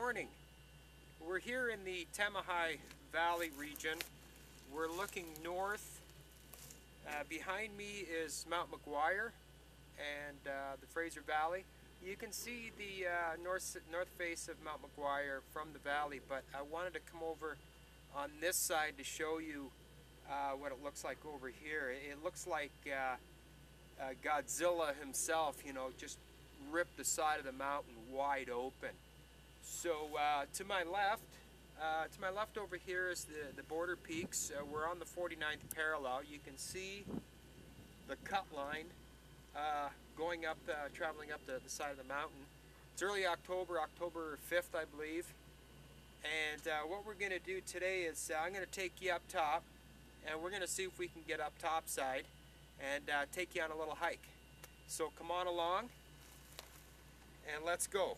morning. We're here in the Tamahai Valley region. We're looking north. Behind me is Mc.Guire and the Fraser Valley. You can see the north face of Mc.Guire from the valley, but I wanted to come over on this side to show you what it looks like over here. It looks like Godzilla himself, you know, just ripped the side of the mountain wide open. So to my left over here is the border peaks. We're on the 49th parallel. You can see the cut line going up, traveling up the side of the mountain. It's early October, October 5th, I believe. And what we're going to do today is I'm going to take you up top, and we're going to see if we can get up topside and take you on a little hike. So come on along, and let's go.